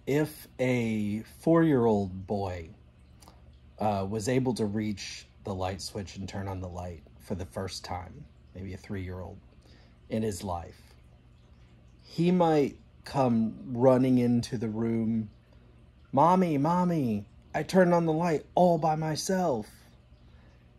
if a 4-year-old boy was able to reach the light switch and turn on the light for the first time, maybe a 3-year-old in his life, he might come running into the room, "Mommy, Mommy, I turned on the light all by myself."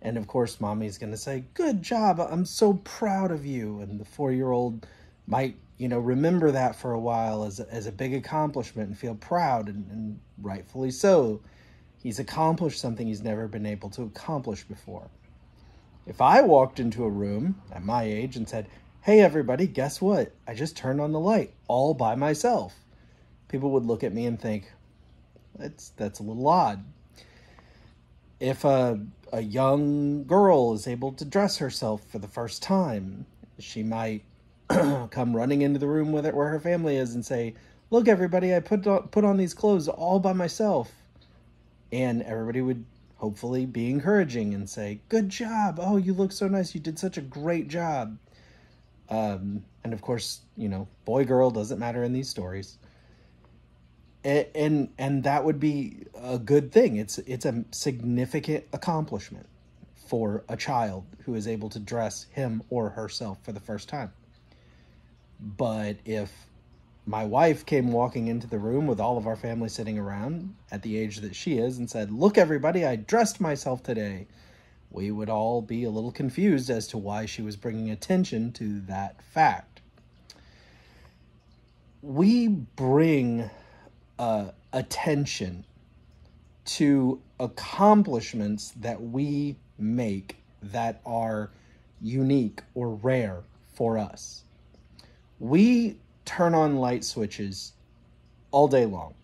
And of course, Mommy's going to say, "Good job, I'm so proud of you." And the 4-year-old might, remember that for a while as a big accomplishment and feel proud, and rightfully so. He's accomplished something he's never been able to accomplish before. If I walked into a room at my age and said, "Hey everybody, guess what? I just turned on the light all by myself," people would look at me and think, that's a little odd. If a young girl is able to dress herself for the first time, she might come running into the room with it where her family is and say, "Look everybody, I put on these clothes all by myself." And everybody would hopefully be encouraging and say, "Good job. Oh, you look so nice. You did such a great job." And of course, boy, girl, doesn't matter in these stories. And that would be a good thing. It's a significant accomplishment for a child who is able to dress him or herself for the first time. But if my wife came walking into the room with all of our family sitting around at the age that she is and said, "Look everybody, I dressed myself today," we would all be a little confused as to why she was bringing attention to that fact. We bring attention to accomplishments that we make that are unique or rare for us. We turn on light switches all day long.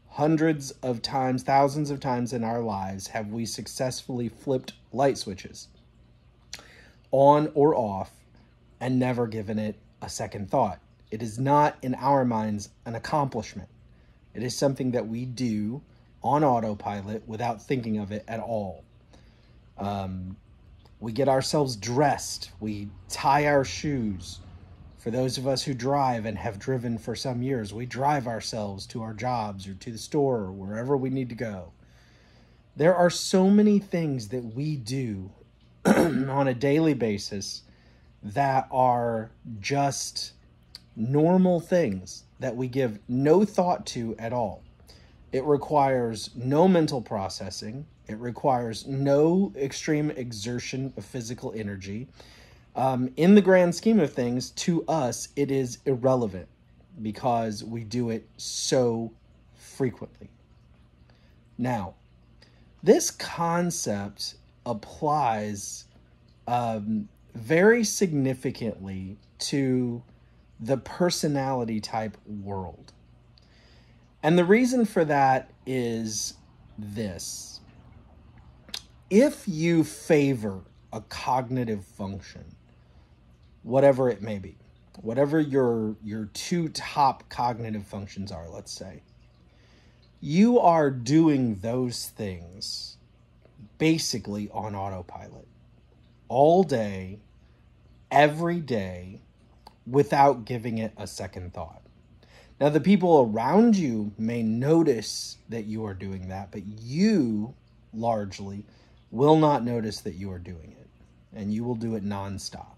Hundreds of times, thousands of times in our lives have we successfully flipped light switches on or off and never given it a second thought. It is not, in our minds, an accomplishment. It is something that we do on autopilot without thinking of it at all. We get ourselves dressed. We tie our shoes. For those of us who drive and have driven for some years, we drive ourselves to our jobs or to the store or wherever we need to go. There are so many things that we do on a daily basis that are just normal things that we give no thought to at all. It requires no mental processing. It requires no extreme exertion of physical energy. In the grand scheme of things, to us, it is irrelevant because we do it so frequently. Now, this concept applies very significantly to the personality type world. And the reason for that is this. If you favor a cognitive function, whatever it may be, whatever your two top cognitive functions are, let's say, you are doing those things basically on autopilot all day, every day, without giving it a second thought. Now, the people around you may notice that you are doing that, but you largely will not notice that you are doing it, and you will do it nonstop.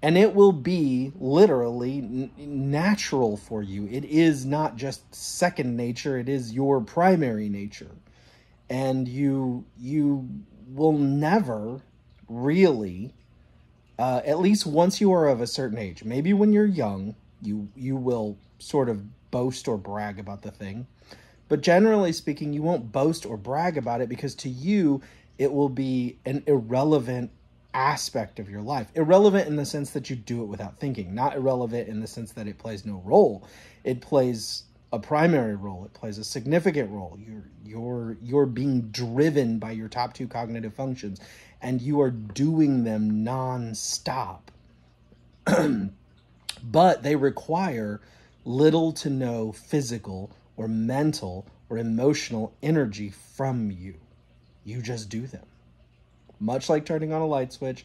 And it will be literally natural for you. It is not just second nature, it is your primary nature. And you will never really, at least once you are of a certain age, maybe when you're young, you will sort of boast or brag about the thing. But generally speaking, you won't boast or brag about it because to you, it will be an irrelevant aspect of your life. Irrelevant in the sense that you do it without thinking, not irrelevant in the sense that it plays no role. It plays a primary role. It plays a significant role. You're being driven by your top two cognitive functions, and you are doing them non-stop. But they require little to no physical or mental or emotional energy from you. You just do them. Much like turning on a light switch,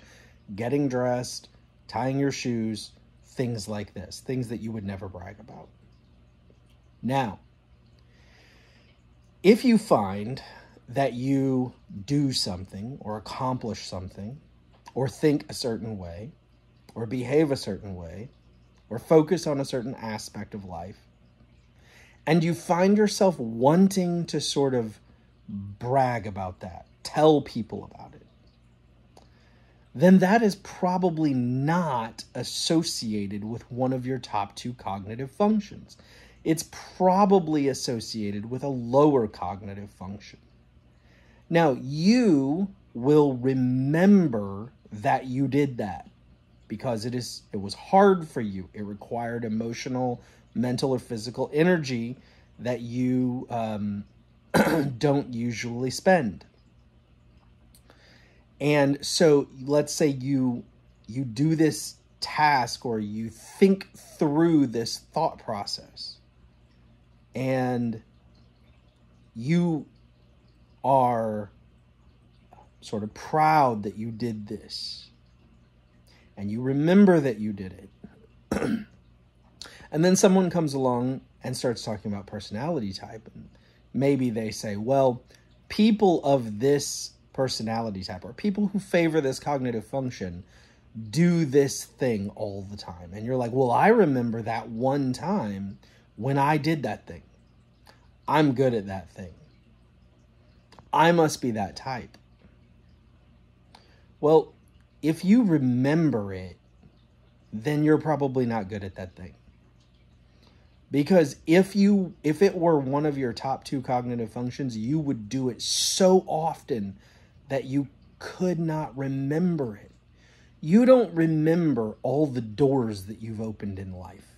getting dressed, tying your shoes, things like this, things that you would never brag about. Now, if you find that you do something or accomplish something or think a certain way or behave a certain way or focus on a certain aspect of life, and you find yourself wanting to sort of brag about that, tell people about it, then that is probably not associated with one of your top two cognitive functions. It's probably associated with a lower cognitive function. Now, you will remember that you did that because it was hard for you. It required emotional, mental, or physical energy that you don't usually spend. And so let's say you do this task or you think through this thought process and you are sort of proud that you did this and you remember that you did it. And then someone comes along and starts talking about personality type. And maybe they say, well, people of this personality type or people who favor this cognitive function do this thing all the time. And you're like, well, I remember that one time when I did that thing. I'm good at that thing. I must be that type. Well, if you remember it, then you're probably not good at that thing. Because if it were one of your top two cognitive functions, you would do it so often that you could not remember it. You don't remember all the doors that you've opened in life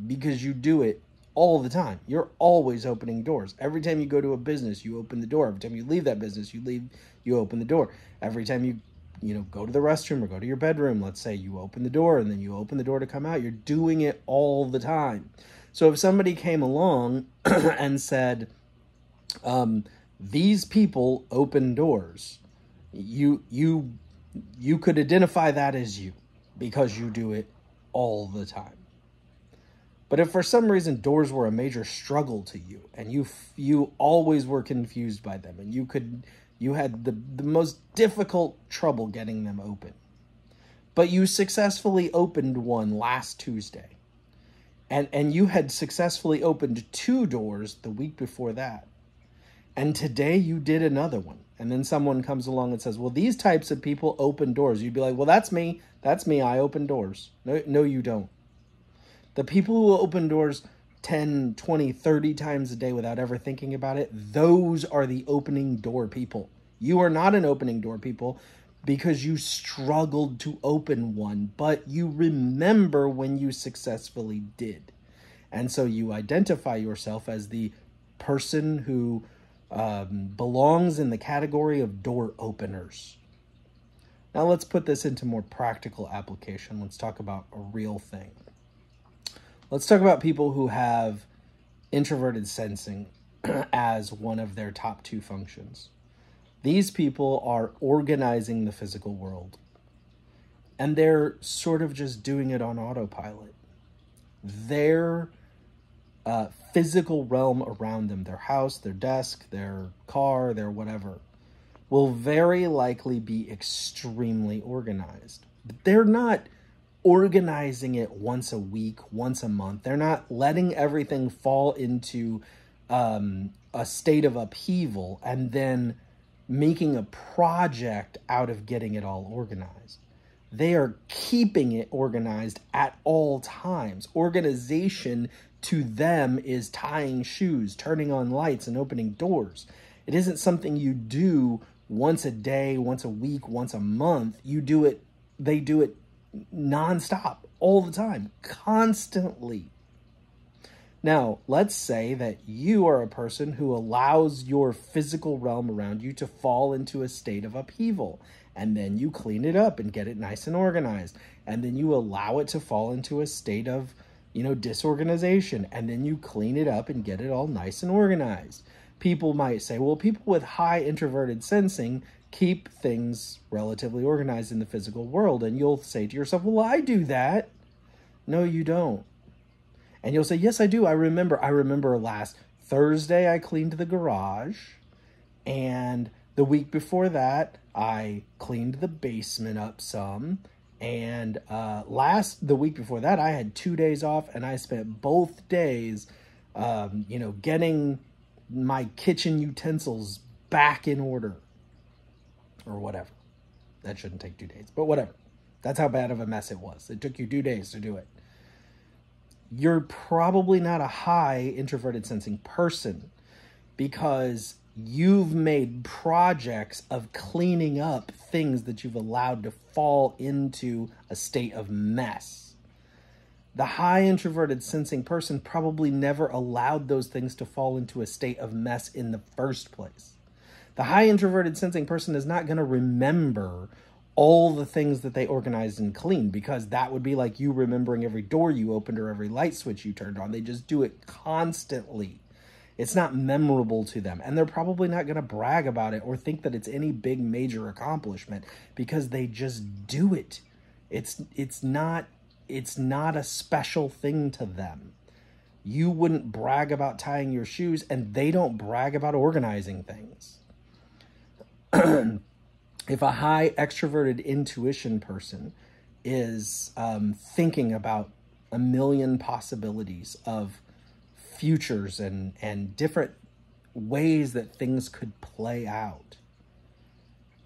because you do it all the time. You're always opening doors. Every time you go to a business, you open the door. Every time you leave that business, you open the door. Every time you go to the restroom or go to your bedroom, let's say you open the door and then you open the door to come out. You're doing it all the time. So if somebody came along and said, these people open doors, you could identify that as you because you do it all the time. But if for some reason doors were a major struggle to you and you always were confused by them and you had the most difficult trouble getting them open, but you successfully opened one last Tuesday and you had successfully opened 2 doors the week before that, and today you did another one, and then someone comes along and says, well, these types of people open doors. You'd be like, well, that's me. I open doors. No, you don't. The people who open doors 10, 20, 30 times a day without ever thinking about it, those are the opening door people. You are not an opening door people because you struggled to open one, but you remember when you successfully did. And so you identify yourself as the person who belongs in the category of door openers. Now let's put this into more practical application. Let's talk about a real thing. Let's talk about people who have introverted sensing as one of their top 2 functions. These people are organizing the physical world, and they're sort of just doing it on autopilot. Their physical realm around them, their house, their desk, their car, their whatever, will very likely be extremely organized. But they're not organizing it once a week, once a month. They're not letting everything fall into a state of upheaval and then making a project out of getting it all organized. They are keeping it organized at all times. Organization to them is tying shoes, turning on lights, and opening doors. It isn't something you do once a day, once a week, once a month. They do it nonstop, all the time, constantly. Now, let's say that you are a person who allows your physical realm around you to fall into a state of upheaval, and then you clean it up and get it nice and organized, and then you allow it to fall into a state of, disorganization, and then you clean it up and get it all nice and organized. People might say, well, people with high introverted sensing keep things relatively organized in the physical world, and you'll say to yourself, well, I do that. No, you don't. And you'll say, yes, I do. I remember last Thursday I cleaned the garage. And the week before that, I cleaned the basement up some. And the week before that, I had 2 days off, and I spent both days, getting my kitchen utensils back in order, or whatever. That shouldn't take 2 days, but whatever. That's how bad of a mess it was. It took you 2 days to do it. You're probably not a high introverted sensing person because you've made projects of cleaning up things that you've allowed to fall into a state of mess. The high introverted sensing person probably never allowed those things to fall into a state of mess in the first place. The high introverted sensing person is not going to remember all the things that they organized and cleaned, because that would be like you remembering every door you opened or every light switch you turned on. They just do it constantly. It's not memorable to them, and they're probably not going to brag about it or think that it's any big major accomplishment, because they just do it. It's not a special thing to them. You wouldn't brag about tying your shoes, and they don't brag about organizing things. If a high extroverted intuition person is thinking about a million possibilities of futures and different ways that things could play out,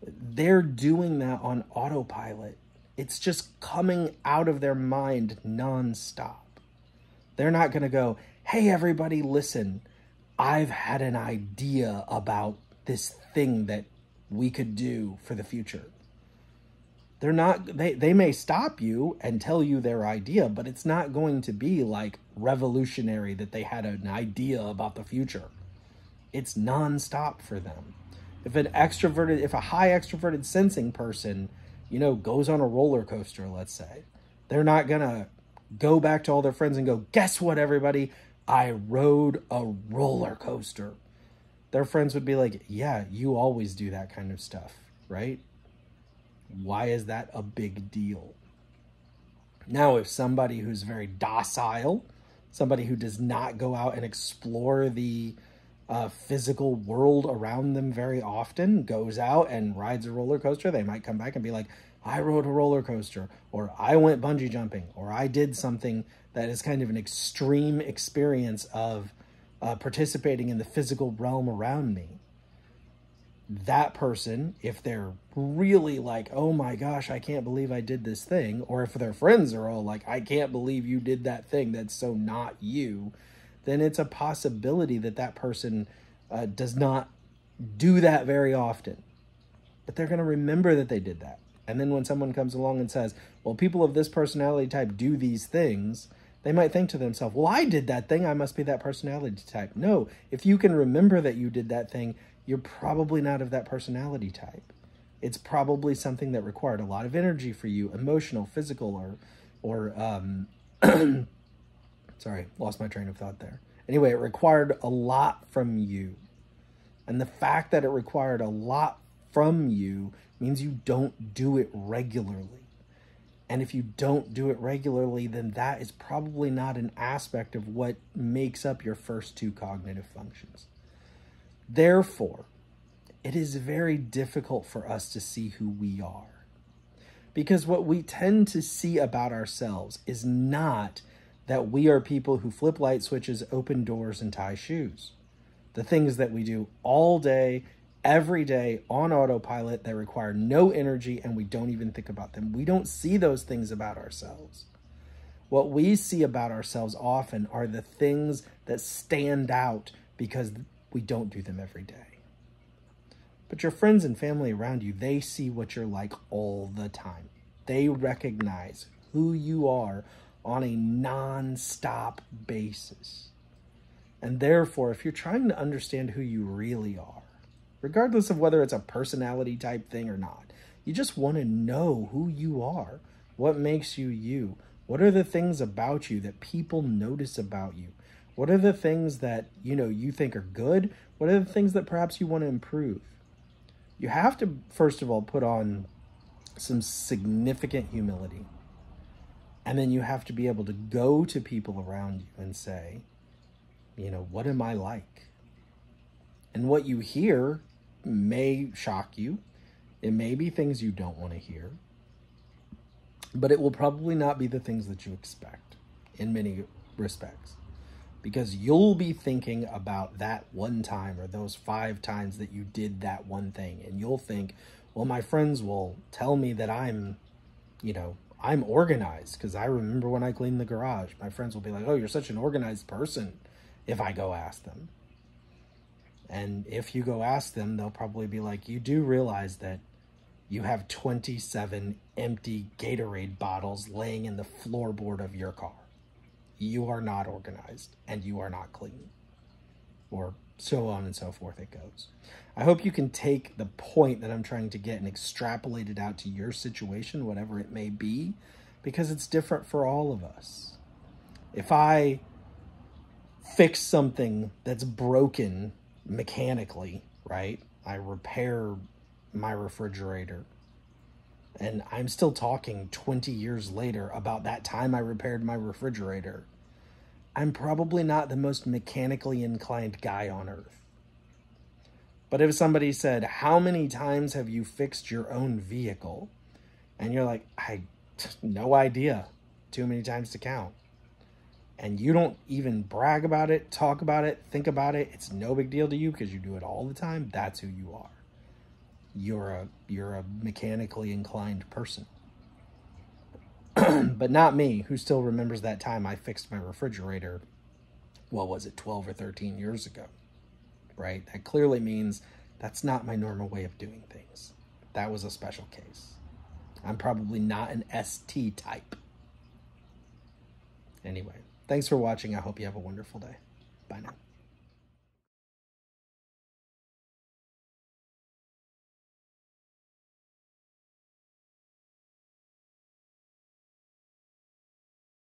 they're doing that on autopilot. It's just coming out of their mind nonstop. They're not going to go, hey, everybody, listen, I've had an idea about this thing that we could do for the future. They're not, they may stop you and tell you their idea, but it's not going to be like revolutionary that they had an idea about the future. It's nonstop for them. If a high extroverted sensing person, goes on a roller coaster, let's say, they're not gonna go back to all their friends and go, guess what, everybody? I rode a roller coaster. Their friends would be like, yeah, you always do that kind of stuff, right? Why is that a big deal? Now, if somebody who's very docile, somebody who does not go out and explore the physical world around them very often, goes out and rides a roller coaster, they might come back and be like, I rode a roller coaster, or I went bungee jumping, or I did something that is kind of an extreme experience of participating in the physical realm around me. That person, if they're really like, oh my gosh, I can't believe I did this thing, or if their friends are all like, I can't believe you did that thing, that's so not you, then it's a possibility that that person does not do that very often. But they're going to remember that they did that. And then when someone comes along and says, well, people of this personality type do these things, they might think to themselves, well, I did that thing, I must be that personality type. No, if you can remember that you did that thing, you're probably not of that personality type. It's probably something that required a lot of energy for you, emotional, physical, or sorry, lost my train of thought there. Anyway, it required a lot from you. And the fact that it required a lot from you means you don't do it regularly. And if you don't do it regularly, then that is probably not an aspect of what makes up your first two cognitive functions. Therefore, it is very difficult for us to see who we are. Because what we tend to see about ourselves is not that we are people who flip light switches, open doors, and tie shoes. The things that we do all day, every day on autopilot that require no energy, and we don't even think about them. We don't see those things about ourselves. What we see about ourselves often are the things that stand out because we don't do them every day. But your friends and family around you, they see what you're like all the time. They recognize who you are on a non-stop basis. And therefore, if you're trying to understand who you really are, regardless of whether it's a personality type thing or not, you just want to know who you are. What makes you you? What are the things about you that people notice about you? What are the things that, you think are good? What are the things that perhaps you want to improve? You have to, first of all, put on some significant humility. And then you have to be able to go to people around you and say, you know, what am I like? And what you hear may shock you. It may be things you don't want to hear. But it will probably not be the things that you expect in many respects. Because you'll be thinking about that one time or those 5 times that you did that one thing. And you'll think, well, my friends will tell me that I'm organized because I remember when I cleaned the garage. My friends will be like, oh, you're such an organized person if I go ask them. And if you go ask them, they'll probably be like, you do realize that you have 27 empty Gatorade bottles laying in the floorboard of your car. You are not organized and you are not clean. Or so on and so forth it goes. I hope you can take the point that I'm trying to get and extrapolate it out to your situation, whatever it may be, because it's different for all of us. If I fix something that's broken mechanically, right? I repair my refrigerator, and I'm still talking 20 years later about that time I repaired my refrigerator. I'm probably not the most mechanically inclined guy on earth. But if somebody said, how many times have you fixed your own vehicle? And you're like, no idea. Too many times to count. And you don't even brag about it, talk about it, think about it. It's no big deal to you because you do it all the time. That's who you are. You're a mechanically inclined person. But not me, who still remembers that time I fixed my refrigerator, what was it, 12 or 13 years ago, right? That clearly means that's not my normal way of doing things. That was a special case. I'm probably not an ST type. Anyway, thanks for watching. I hope you have a wonderful day. Bye now.